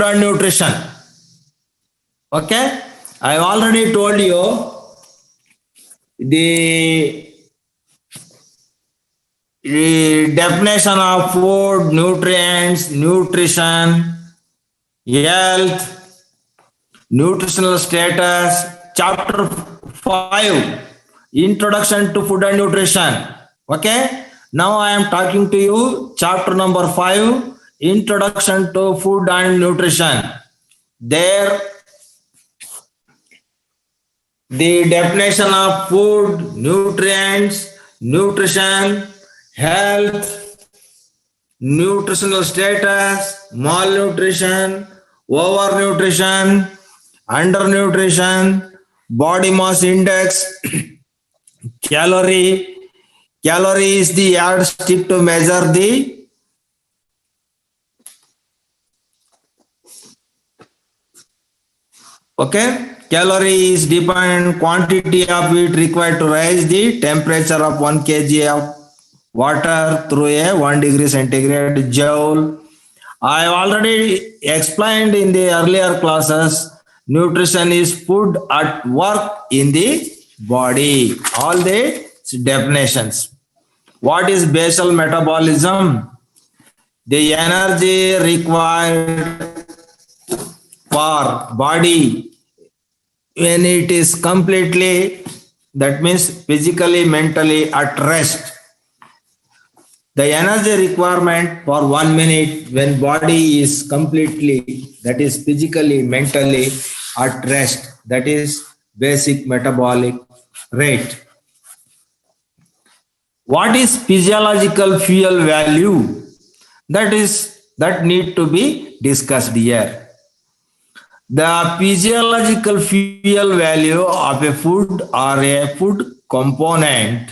and nutrition. Okay, I already told you the definition of food, nutrients, nutrition, health, nutritional status. Chapter 5, Introduction to Food and Nutrition. Okay, now I am talking to you chapter number 5, Introduction to Food and Nutrition. There, the definition of food, nutrients, nutrition, health, nutritional status, malnutrition, overnutrition, undernutrition, body mass index, calorie. Calorie is the yardstick to measure the calorie is dependent quantity of heat required to raise the temperature of 1 kg of water through a 1 degree centigrade joule. I have already explained in the earlier classes, nutrition is food at work in the body. All the definitions. What is basal metabolism? The energy required for body when it is completely, that means physically, mentally at rest. The energy requirement for 1 minute when body is completely, that is physically, mentally at rest, that is basic metabolic rate. What is physiological fuel value? That need to be discussed here. The physiological fuel value of a food or a food component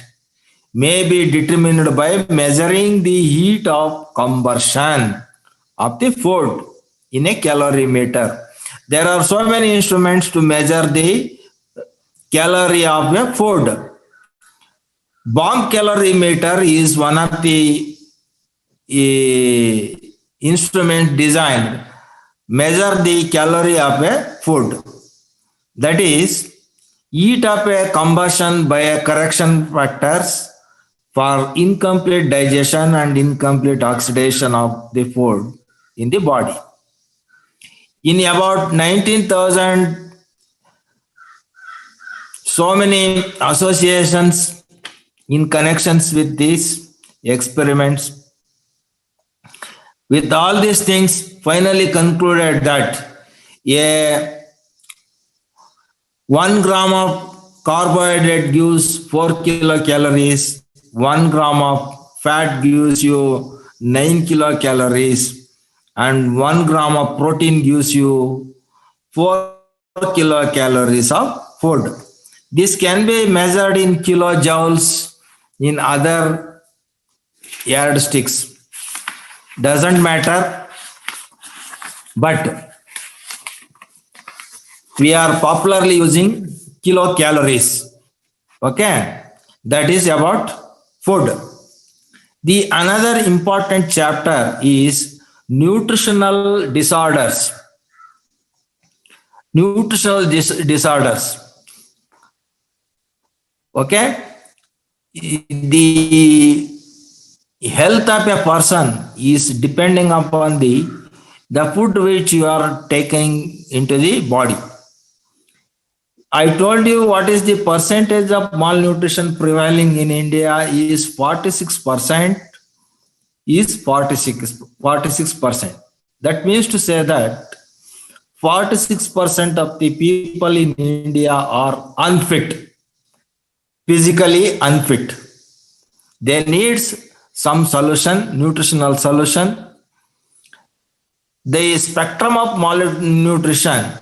may be determined by measuring the heat of combustion of the food in a calorimeter. There are so many instruments to measure the calorie of a food. Bomb calorimeter is one of the instrument designed measure the calorie of a food. That is, heat of a combustion by a correction factors for incomplete digestion and incomplete oxidation of the food in the body. In about 19,000, so many associations in connections with these experiments. With all these things, finally concluded that a 1 gram of carbohydrate gives 4 kilocalories, 1 gram of fat gives you 9 kilocalories, and 1 gram of protein gives you 4 kilocalories of food. This can be measured in kilojoules in other yardsticks. Doesn't matter, but we are popularly using kilocalories. Okay, that is about food. The another important chapter is nutritional disorders. Nutritional disorders. Okay, the health of a person is depending upon the food which you are taking into the body. I told you what is the percentage of malnutrition prevailing in India is 46%. Is 46%. That means to say that 46% of the people in India are unfit, physically unfit. They need some solution, nutritional solution. The spectrum of malnutrition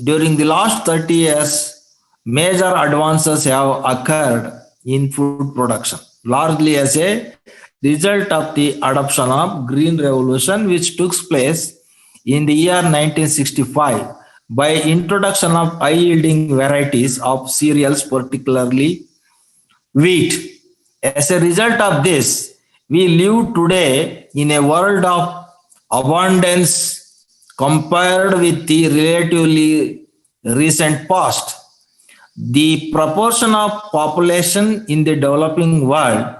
during the last 30 years, major advances have occurred in food production, largely as a result of the adoption of Green Revolution, which took place in the year 1965 by introduction of high-yielding varieties of cereals, particularly wheat. As a result of this, we live today in a world of abundance compared with the relatively recent past. The proportion of population in the developing world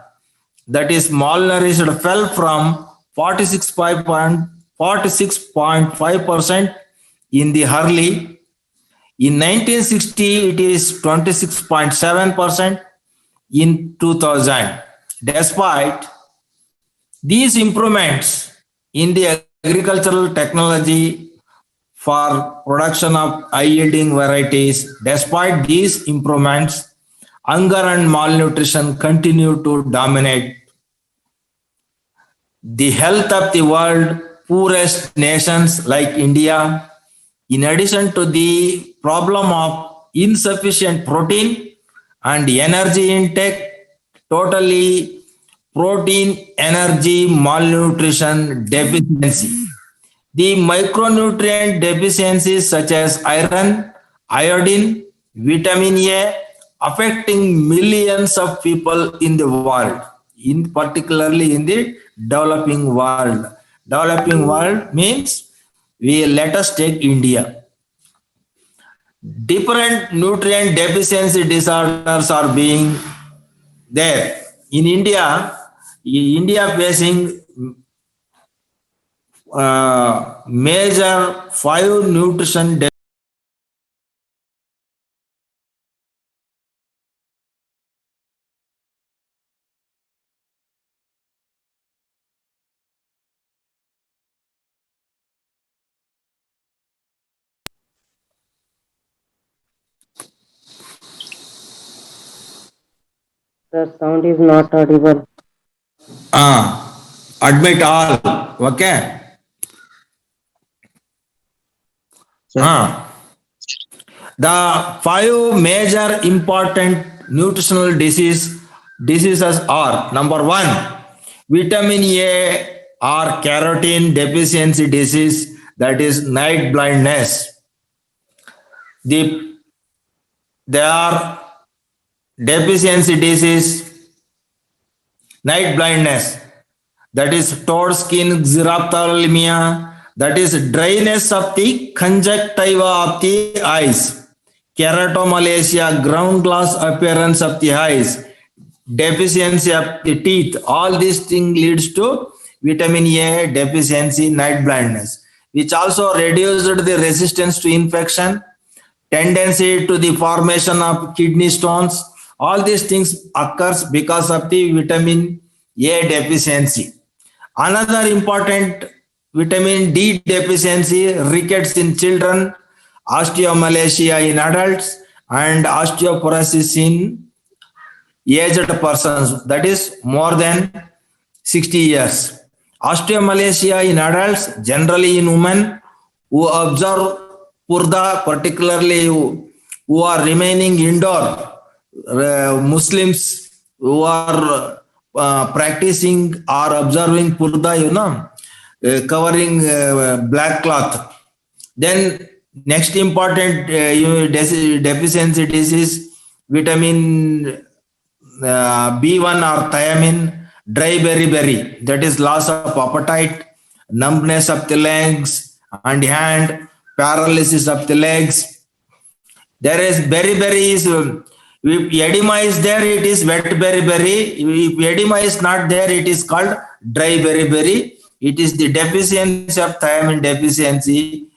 that is malnourished fell from 46.5% in the early. In 1960, it is 26.7% in 2000. Despite these improvements in the agricultural technology for production of high yielding varieties, despite these improvements, hunger and malnutrition continue to dominate the health of the world poorest nations like India. In addition to the problem of insufficient protein and energy intake, totally protein, energy, malnutrition, deficiency. The micronutrient deficiencies such as iron, iodine, vitamin A, affecting millions of people in the world, in particularly in the developing world. Developing world means we let us take India. Different nutrient deficiency disorders are being there. In India, India facing major five nutrition The sound is not audible. admit all. Okay. Sir, The five major important nutritional diseases are number one, vitamin A or carotene deficiency disease, that is night blindness. The they are deficiency disease, night blindness, that is toad skin xerophthalmia, that is dryness of the conjunctiva of the eyes, keratomalacia, ground glass appearance of the eyes, deficiency of the teeth. All these things leads to vitamin A deficiency, night blindness, which also reduced the resistance to infection, tendency to the formation of kidney stones. All these things occurs because of the vitamin A deficiency. Another important vitamin D deficiency, rickets in children, osteomalacia in adults, and osteoporosis in aged persons, that is more than 60 years. Osteomalacia in adults, generally in women who observe purda, particularly who are remaining indoor, Muslims who are practicing or observing purda, covering black cloth. Then next important deficiency disease, vitamin B1 or thiamine, dry beriberi, that is loss of appetite, numbness of the legs and hand, paralysis of the legs. There is beriberi is, if edema is there, it is wet beriberi. If edema is not there, it is called dry beriberi. It is the deficiency of thiamine deficiency,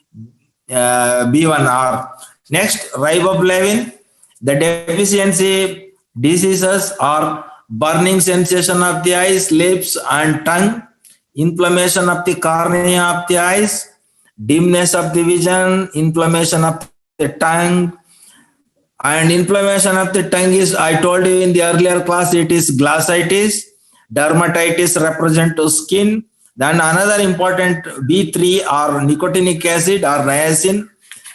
B1R. Next, riboflavin. The deficiency diseases are burning sensation of the eyes, lips, and tongue, inflammation of the cornea of the eyes, dimness of the vision, inflammation of the tongue. And inflammation of the tongue is, I told you in the earlier class, it is glossitis, dermatitis represent to skin. Then another important B3 or nicotinic acid or niacin,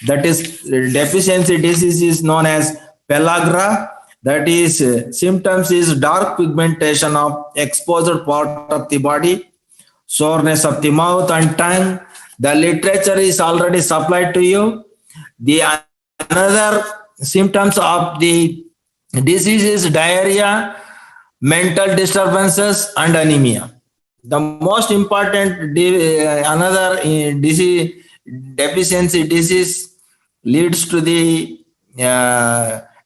that is deficiency disease is known as pellagra. That is symptoms is dark pigmentation of exposed part of the body, soreness of the mouth and tongue. The literature is already supplied to you. The another symptoms of the disease is diarrhea, mental disturbances, and anemia. The most important another disease deficiency disease leads to the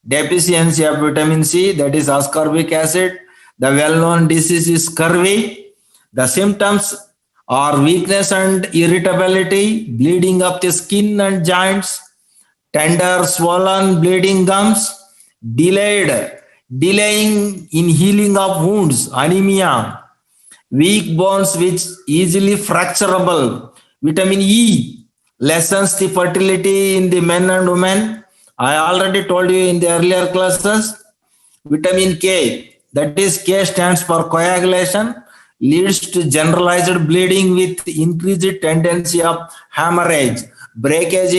deficiency of vitamin C, that is ascorbic acid. The well-known disease is scurvy. The symptoms are weakness and irritability, bleeding of the skin and joints, tender, swollen, bleeding gums, delaying in healing of wounds, anemia, weak bones which easily fracturable. Vitamin E lessens the fertility in the men and women. I already told you in the earlier classes. Vitamin K, that is K stands for coagulation, leads to generalized bleeding with increased tendency of hemorrhage, breakage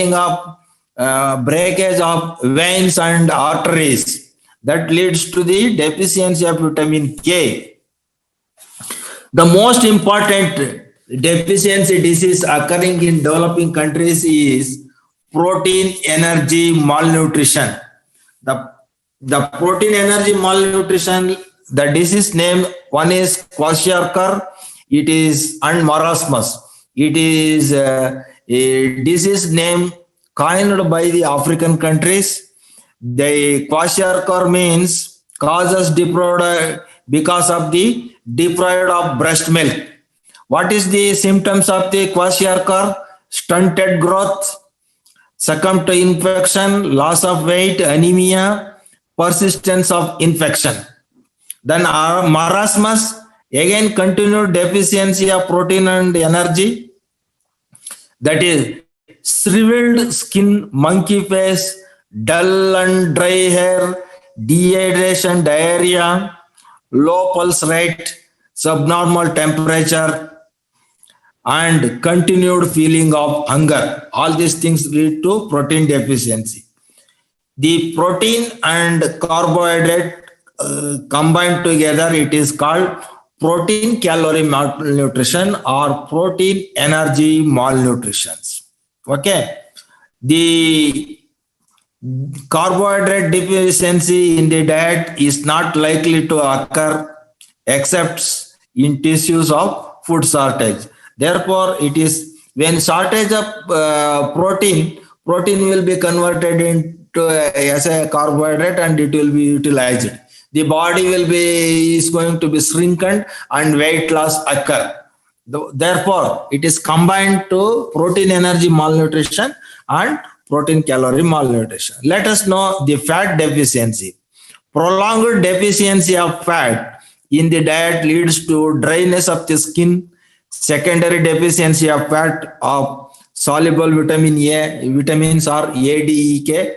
of veins and arteries. That leads to the deficiency of vitamin K. The most important deficiency disease occurring in developing countries is protein energy malnutrition. The, the protein energy malnutrition, the disease name one is kwashiorkor, it is and marasmus. It is a disease name coined by the African countries. The kwashiorkor means causes deprived because of the deprived of breast milk. What is the symptoms of the kwashiorkor? Stunted growth, succumb to infection, loss of weight, anemia, persistence of infection. Then marasmus, again continued deficiency of protein and energy, that is shriveled skin, monkey face, dull and dry hair, dehydration, diarrhea, low pulse rate, subnormal temperature, and continued feeling of hunger. All these things lead to protein deficiency. The protein and carbohydrate combined together, it is called protein calorie malnutrition or protein energy malnutrition. Okay. The carbohydrate deficiency in the diet is not likely to occur except in tissues of food shortage. Therefore, it is when shortage of protein will be converted into as a carbohydrate and it will be utilized. The body will be is going to be shrunken and weight loss occur. Therefore, it is combined to protein energy malnutrition and protein calorie malnutrition. Let us know the fat deficiency. Prolonged deficiency of fat in the diet leads to dryness of the skin, secondary deficiency of fat of soluble vitamin A, vitamins are A, D, E, K.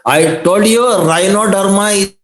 I told you rhinoderma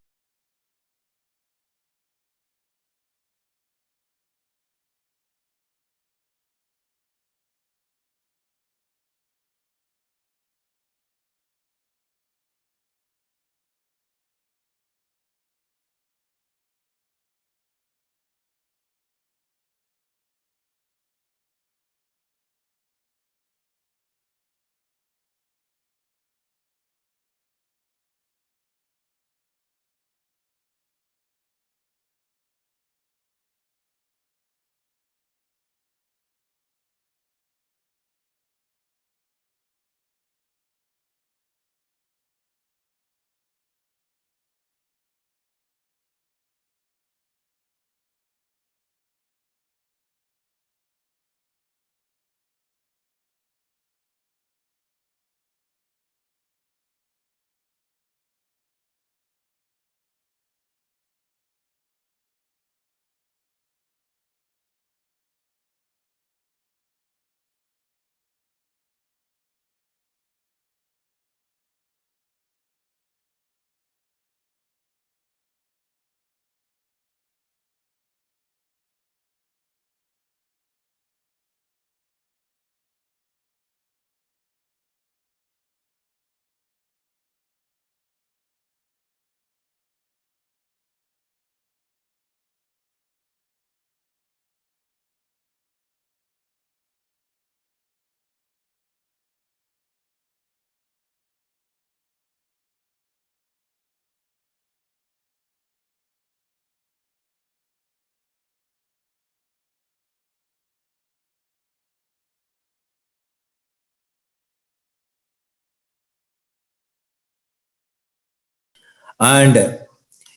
and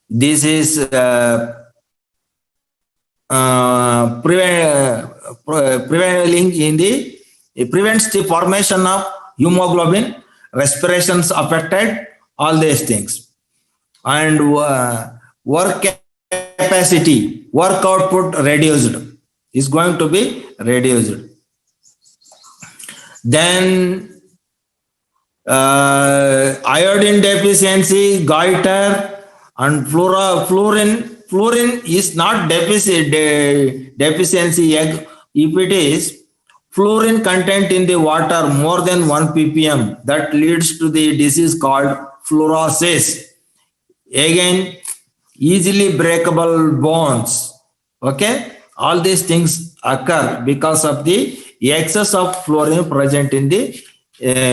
this is prevailing in the, it prevents the formation of hemoglobin, respirations affected, all these things, and work capacity, work output reduced, is going to be reduced. Then iodine deficiency, goiter, and fluorine is not deficiency. If it is fluorine content in the water more than 1 ppm, that leads to the disease called fluorosis. Again, easily breakable bones. Okay, all these things occur because of the excess of fluorine present in the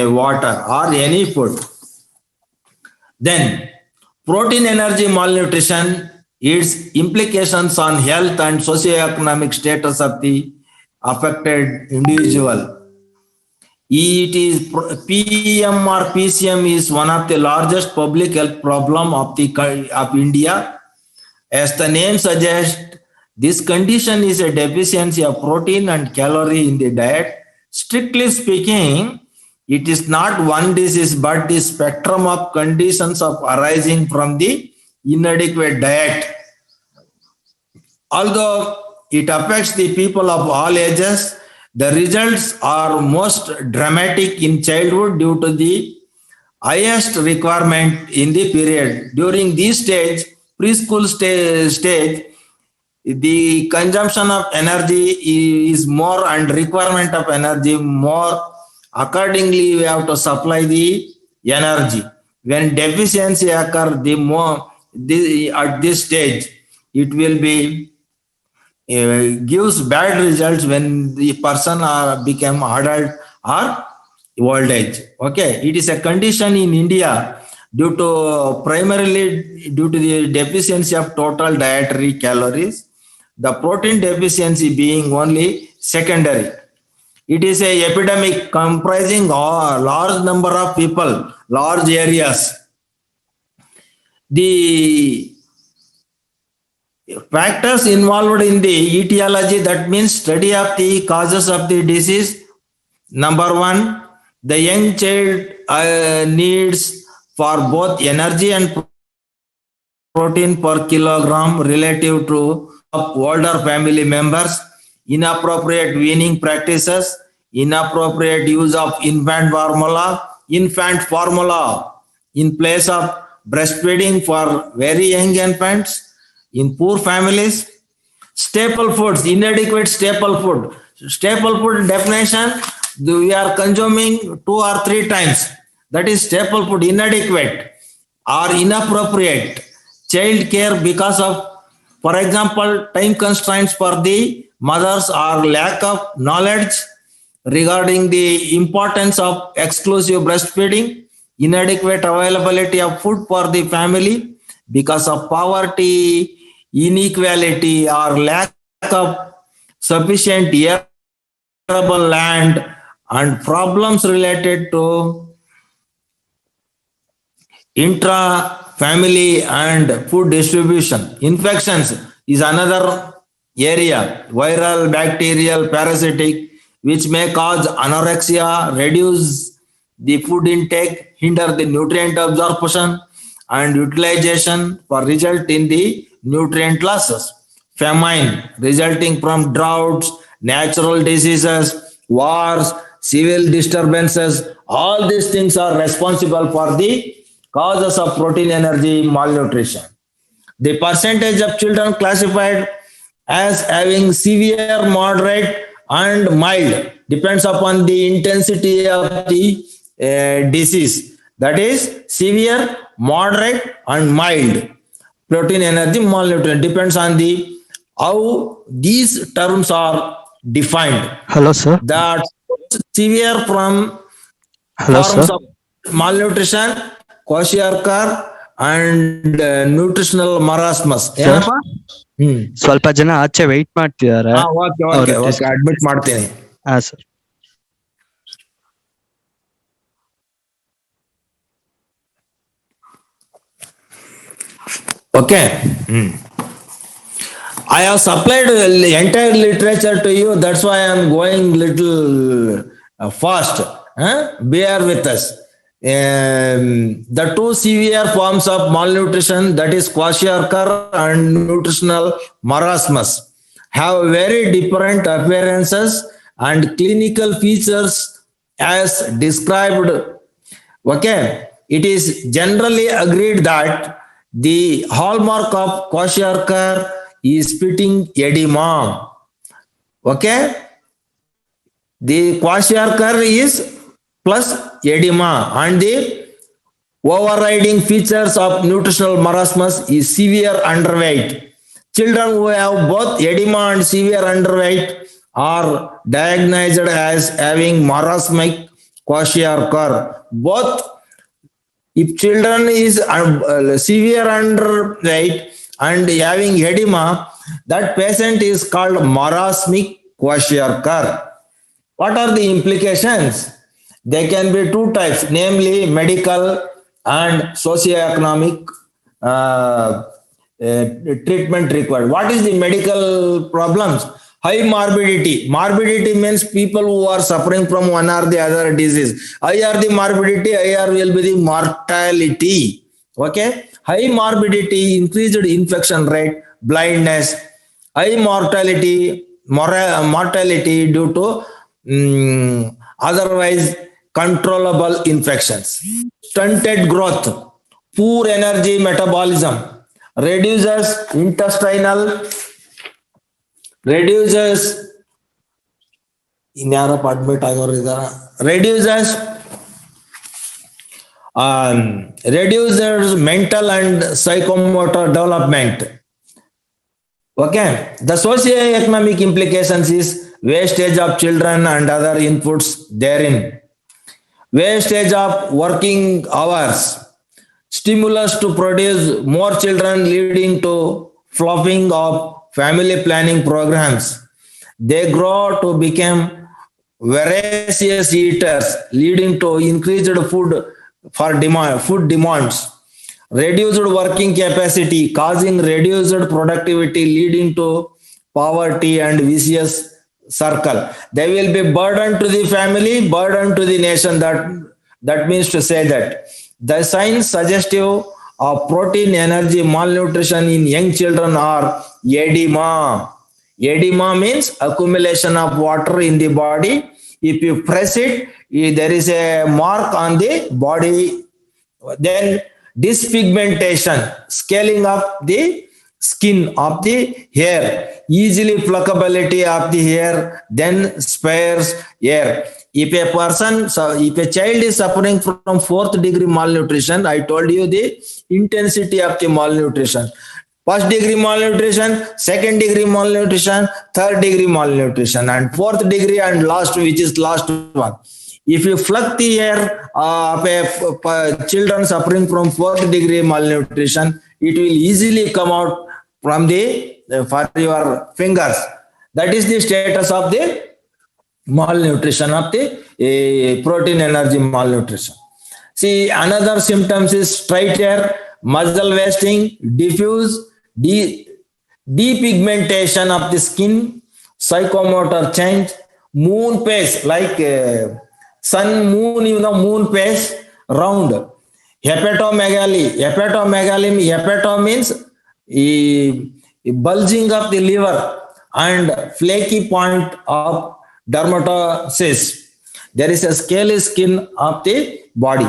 water or any food. Then protein energy malnutrition, its implications on health and socioeconomic status of the affected individual. It is PM or PCM is one of the largest public health problem of India. As the name suggests, this condition is a deficiency of protein and calorie in the diet. Strictly speaking, it is not one disease but the spectrum of conditions of arising from the inadequate diet. Although it affects the people of all ages, the results are most dramatic in childhood due to the highest requirement in the period. During this stage, preschool stage, the consumption of energy is more and requirement of energy more. Accordingly, we have to supply the energy. When deficiency occur, at this stage, it will be gives bad results when the person become adult or old age. Okay, it is a condition in India primarily due to the deficiency of total dietary calories, the protein deficiency being only secondary. It is a epidemic comprising a large number of people, large areas. The factors involved in the etiology, that means study of the causes of the disease. Number one, the young child needs for both energy and protein per kilogram relative to older family members, inappropriate weaning practices, inappropriate use of infant formula in place of breastfeeding for very young infants, in poor families, staple foods, inadequate staple food. Staple food definition, we are consuming 2 or 3 times. That is staple food, inadequate or inappropriate. Child care because of, for example, time constraints for the mothers or lack of knowledge regarding the importance of exclusive breastfeeding, inadequate availability of food for the family because of poverty, inequality, or lack of sufficient arable land, and problems related to intra-family and food distribution. Infections is another area, viral, bacterial, parasitic, which may cause anorexia, reduce the food intake, hinder the nutrient absorption and utilization, for result in the nutrient losses. Famine resulting from droughts, natural diseases, wars, civil disturbances, all these things are responsible for the causes of protein energy malnutrition. The percentage of children classified as having severe, moderate, and mild depends upon the intensity of the disease. That is severe, moderate, and mild protein energy malnutrition depends on the how these terms are defined. Hello, sir. That severe from Hello, forms sir. of malnutrition, kwashiorkor, and nutritional marasmus. ಏನಪ್ಪ? ಸ್ವಲ್ಪ ಜನ ಆಚೆ weight ಮಾಡ್ತಿದ್ದಾರೆ. Admit ಮಾಡ್ತೀನಿ. ಹಾ sir. Okay. I have supplied the entire literature to you. That's why I am going little fast. Bear with us. The two severe forms of malnutrition, that is kwashiorkor and nutritional marasmus, have very different appearances and clinical features as described. Okay, it is generally agreed that the hallmark of kwashiorkor is spitting edema. Okay, the kwashiorkor is plus edema, and the overriding features of nutritional marasmus is severe underweight. Children who have both edema and severe underweight are diagnosed as having marasmic kwashiorkor. Both, if children is severe underweight and having edema, that patient is called marasmic kwashiorkor. What are the implications? They can be two types, namely medical and socioeconomic treatment required. What is the medical problems? High morbidity. Morbidity means people who are suffering from one or the other disease. Higher the morbidity, higher will be the mortality. Okay. High morbidity, increased infection rate, blindness, high mortality due to otherwise controllable infections, stunted growth, poor energy metabolism, reduces intestinal, reduces reduces mental and psychomotor development. Okay, the socio-economic implications is wastage of children and other inputs therein, wastage of working hours, stimulus to produce more children leading to fluffing of family planning programs. They grow to become voracious eaters, leading to increased food demands, reduced working capacity, causing reduced productivity, leading to poverty and vicious circle. They will be burden to the family, burden to the nation. That means to say that the signs suggestive of protein energy malnutrition in young children are edema. Edema means accumulation of water in the body. If you press it, there is a mark on the body. Then dyspigmentation, scaling up the skin of the hair, easily pluckability of the hair, then sparse hair. If a child is suffering from 4th degree malnutrition, I told you the intensity of the malnutrition. 1st degree malnutrition, 2nd degree malnutrition, 3rd degree malnutrition, and 4th degree and last, which is last one. If you pluck the hair of children suffering from 4th degree malnutrition, it will easily come out from for your fingers. That is the status of the malnutrition, of the protein energy malnutrition. See, another symptoms is straight hair, muscle wasting, diffuse depigmentation of the skin, psychomotor change, moon face, like sun, moon, moon face, round. Hepatomegaly. Hepato means bulging of the liver and flaky point of dermatosis. There is a scaly skin of the body.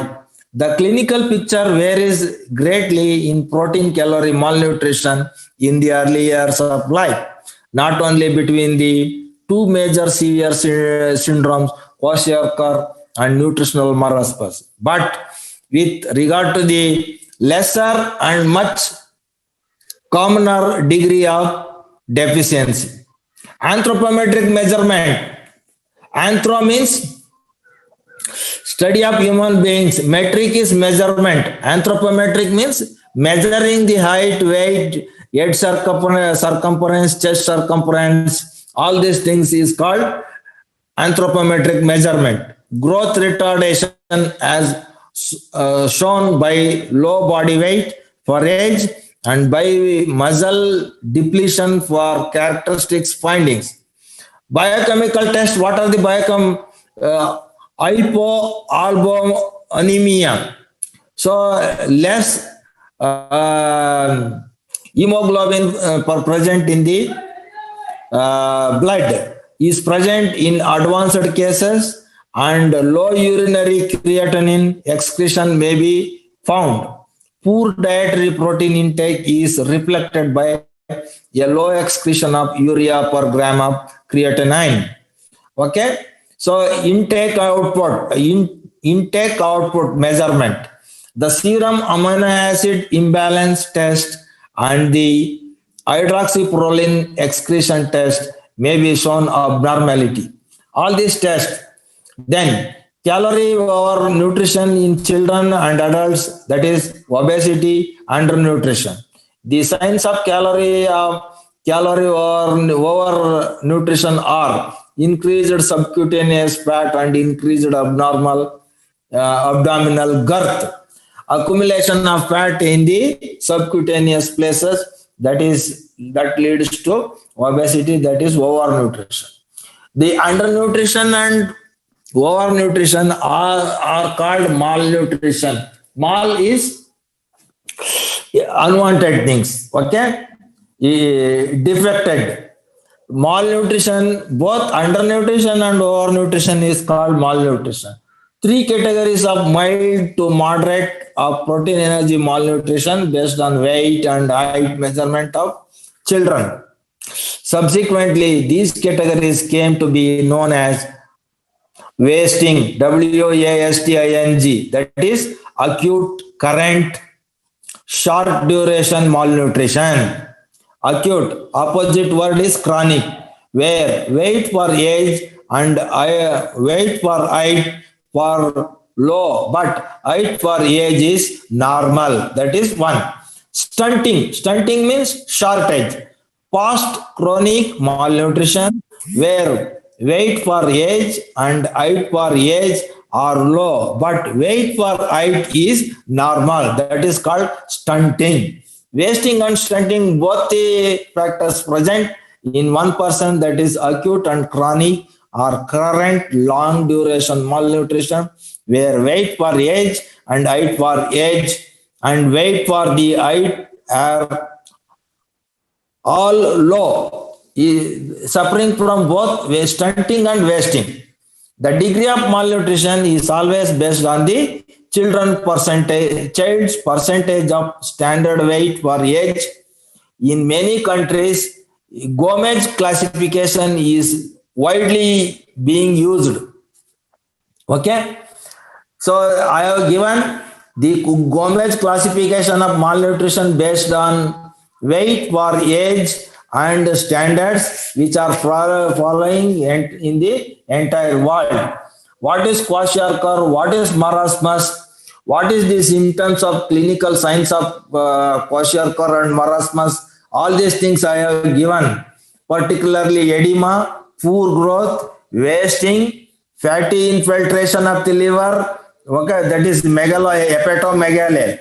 The clinical picture varies greatly in protein calorie malnutrition in the early years of life, not only between the two major severe syndromes, kwashiorkor and nutritional marasmus, but with regard to the lesser and much commoner degree of deficiency. Anthropometric measurement. Anthro means study of human beings. Metric is measurement. Anthropometric means measuring the height, weight, head circumference, chest circumference. All these things is called anthropometric measurement. Growth retardation as shown by low body weight for age and by muscle depletion for characteristics findings. Biochemical test. What are the hypoalbuminemia? So less hemoglobin present in the blood is present in advanced cases, and low urinary creatinine excretion may be found. Poor dietary protein intake is reflected by a low excretion of urea per gram of creatinine. Okay, so intake output measurement. The serum amino acid imbalance test and the hydroxyproline excretion test may be shown abnormality. All these tests. Then calorie over nutrition in children and adults, that is obesity, undernutrition. The signs of calorie over nutrition are increased subcutaneous fat and increased abdominal girth, accumulation of fat in the subcutaneous places, that leads to obesity, that is overnutrition. The undernutrition and overnutrition are called malnutrition. Mal is unwanted things, okay? Defected. Malnutrition, both undernutrition and overnutrition is called malnutrition. Three categories of mild to moderate of protein energy malnutrition based on weight and height measurement of children. Subsequently, these categories came to be known as wasting, WASTING, that is acute, current, short duration malnutrition. Acute, opposite word is chronic, where weight for age and weight for height for low, but height for age is normal. That is one. Stunting. Stunting means shortage. Past chronic malnutrition, where weight for age and height for age are low, but weight for height is normal. That is called stunting. Wasting and stunting, both the factors present in one person, that is acute and chronic or current long duration malnutrition, where weight for age and height for age and weight for the height are all low, suffering from both stunting and wasting. The degree of malnutrition is always based on the child's percentage of standard weight for age. In many countries, Gomez classification is widely being used. Okay, so I have given the Gomez classification of malnutrition based on weight for age and standards, which are following in the entire world. What is kwashiorkor? What is marasmus? What is the symptoms of clinical signs of kwashiorkor and marasmus? All these things I have given, particularly edema, poor growth, wasting, fatty infiltration of the liver. Okay, that is hepatomegaly.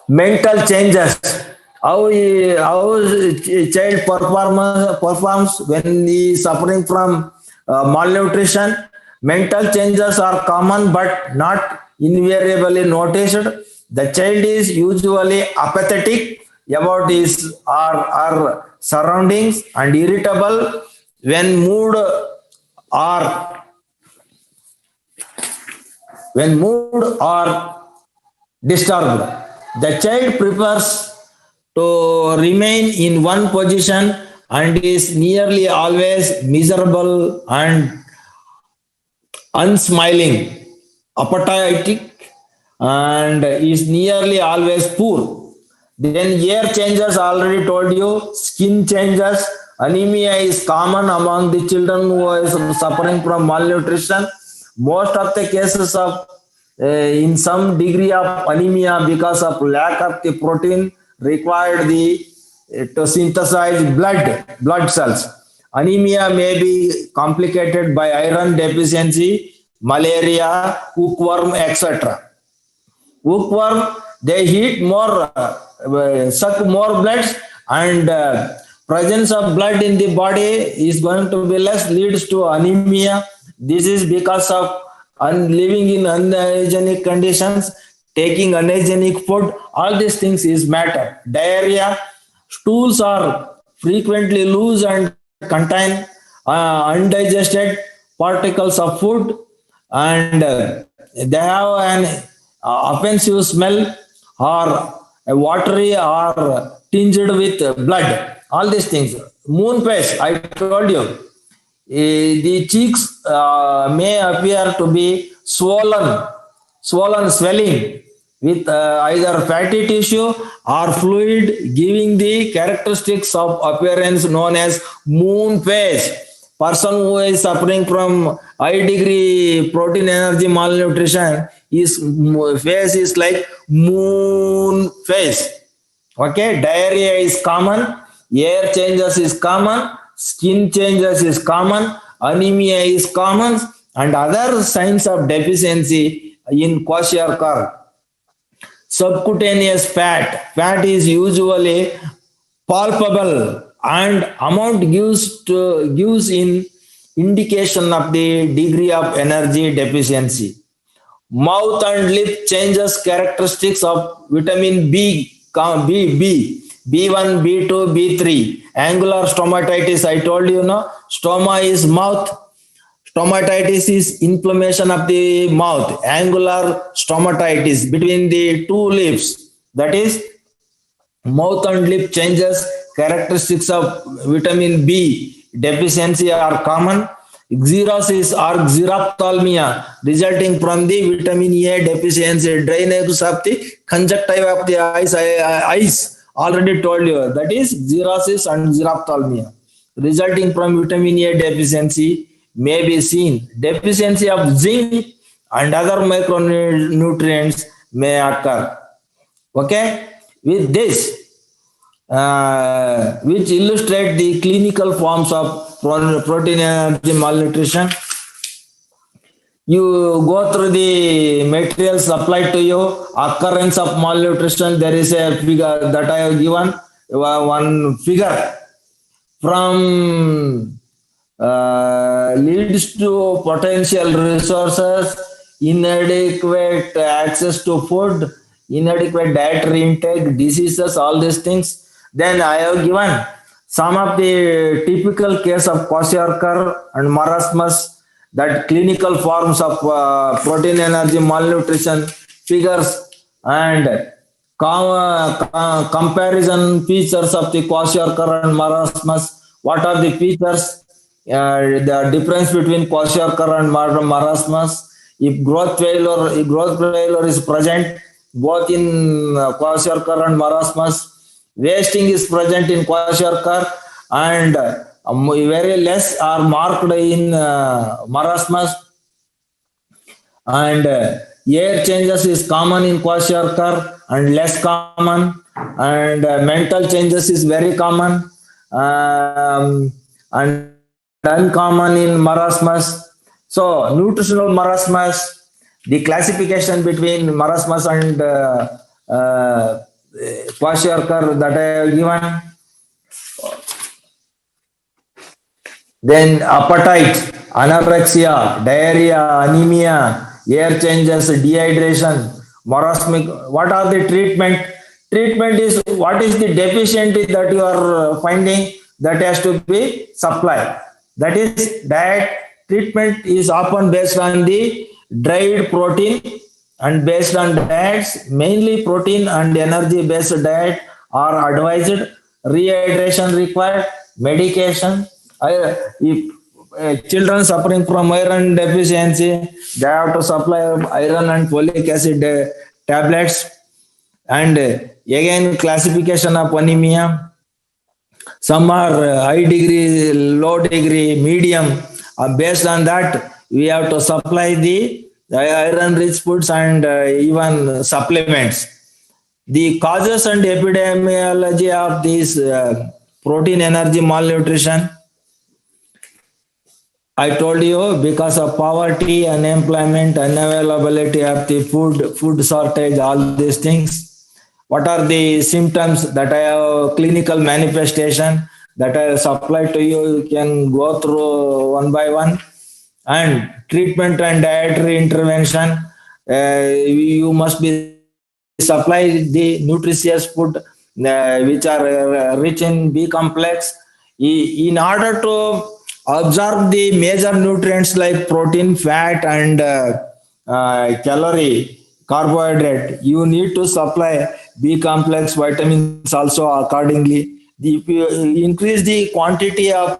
Mental changes. How child performs when he is suffering from malnutrition. Mental changes are common but not invariably noticed. The child is usually apathetic about his or surroundings and irritable when mood are disturbed. The child prefers to remain in one position and is nearly always miserable and unsmiling, apathetic, and is nearly always poor. Then hair changes, already told you, skin changes, anemia is common among the children who are suffering from malnutrition. Most of the cases of in some degree of anemia because of lack of the protein required to synthesize blood cells. Anemia may be complicated by iron deficiency, malaria, hookworm, etc. Hookworm they heat more, suck more blood, and presence of blood in the body is going to be less, leads to anemia. This is because of living in unhygienic conditions, taking unhygienic food. All these things is matter. Diarrhea, stools are frequently loose and contain undigested particles of food, and they have an offensive smell, or watery, or tinged with blood. All these things. Moon face, I told you. The cheeks may appear to be swollen swelling with either fatty tissue or fluid, giving the characteristics of appearance known as moon face. Person who is suffering from high degree protein energy malnutrition, his face is like moon face. Okay, diarrhea is common, hair changes is common, skin changes is common, anemia is common, and other signs of deficiency in kwashiorkor. Subcutaneous fat. Fat is usually palpable, and amount gives in indication of the degree of energy deficiency. Mouth and lip changes characteristics of vitamin B1, B2, B3. Angular stomatitis, I told you, no? Stoma is mouth. Stomatitis is inflammation of the mouth. Angular stomatitis between the two lips. That is, mouth and lip changes characteristics of vitamin B deficiency are common. Xerosis or xerophthalmia resulting from the vitamin A deficiency, dryness of the conjunctiva of the eyes. Already told you, that is xerosis and xerophthalmia resulting from vitamin A deficiency may be seen. Deficiency of zinc and other micronutrients may occur. Okay, with this, which illustrate the clinical forms of protein energy malnutrition. You go through the materials supplied to you, occurrence of malnutrition. There is a figure that I have given, one figure from leads to potential resources, inadequate access to food, inadequate dietary intake, diseases, all these things. Then I have given some of the typical case of kwashiorkor and marasmus, that clinical forms of protein energy malnutrition figures, and comparison features of the kwashiorkor and marasmus. What are the features? The difference between kwashiorkor and marasmus. If growth failure is present both in kwashiorkor and marasmus, wasting is present in kwashiorkor, and very less are marked in marasmus, and air changes is common in kwashiorkor and less common, and mental changes is very common and uncommon in marasmus. So nutritional marasmus, the classification between marasmus and kwashiorkor that I have given. Then appetite, anorexia, diarrhea, anemia, air changes, dehydration, marasmic. What are the treatment? Treatment is what is the deficiency that you are finding that has to be supplied. That is diet. Treatment is often based on the dried protein and based on diets, mainly protein and energy based diet are advised. Rehydration required, medication. If children suffering from iron deficiency, they have to supply iron and folic acid tablets. And again, classification of anemia. Some are high degree, low degree, medium. Based on that, we have to supply the iron rich foods and even supplements. The causes and epidemiology of this protein energy malnutrition, I told you, because of poverty, unemployment, unavailability of the food shortage, all these things. what are the symptoms that I have clinical manifestation that I have supplied to you. You can go through one by one. And treatment and dietary intervention. You must be supply the nutritious food which are rich in B complex in order to absorb the major nutrients like protein, fat, and calorie, carbohydrate. You need to supply B complex vitamins also accordingly. If you increase the quantity of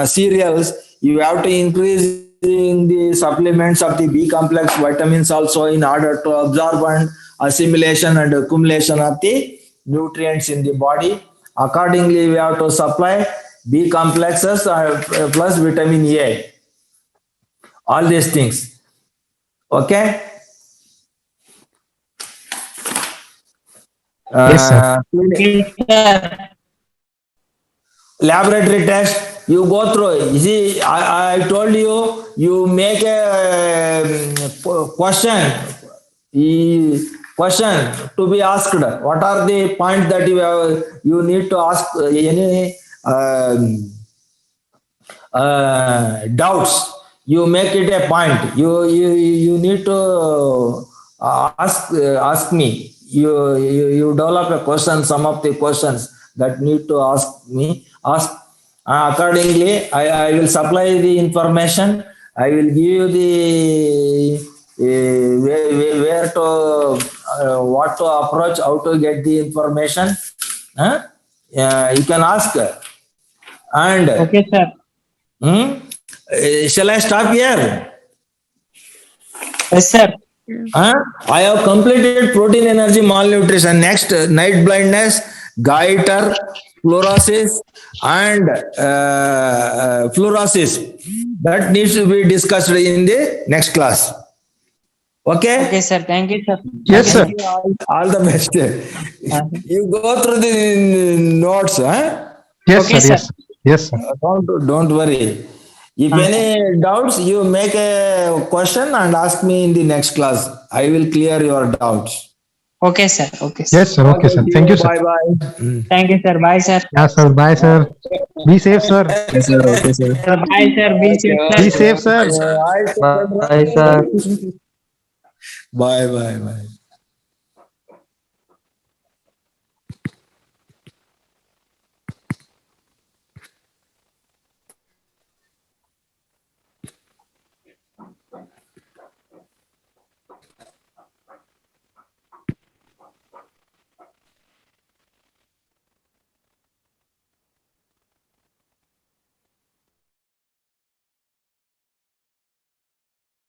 cereals, you have to increase in the supplements of the B complex vitamins also in order to absorb and assimilation and accumulation of the nutrients in the body. Accordingly, we have to supply B complexes plus vitamin A. All these things. Okay. Yes, sir. Laboratory test, you go through. You see, I told you, you make a question. Question to be asked. What are the points that you need to ask any doubts? You make it a point. You need to ask me. You develop a question. Some of the questions that need to ask me. Ask accordingly. I will supply the information. I will give you the where to what to approach, how to get the information. You can ask. And Okay, sir. shall I stop here? Yes, sir. I have completed protein energy malnutrition. Next, night blindness, goiter, fluorosis, and fluorosis. That needs to be discussed in the next class. Okay? Okay, sir. Thank you, sir. Yes, sir. All the best. You go through the notes. Yes, Okay, sir. sir. Yes, sir. Don't worry. If any doubts, you make a question and ask me in the next class. I will clear your doubts. Okay, sir. Okay, sir. Yes, sir. Okay, sir. Thank you, sir. Bye bye. Thank you, sir. Bye, sir. Yeah, sir. Bye, sir. Be safe, sir. Yes, sir. Okay, sir. Sir, bye, sir. Be safe, sir. Be safe, sir. Bye, sir. Bye bye bye.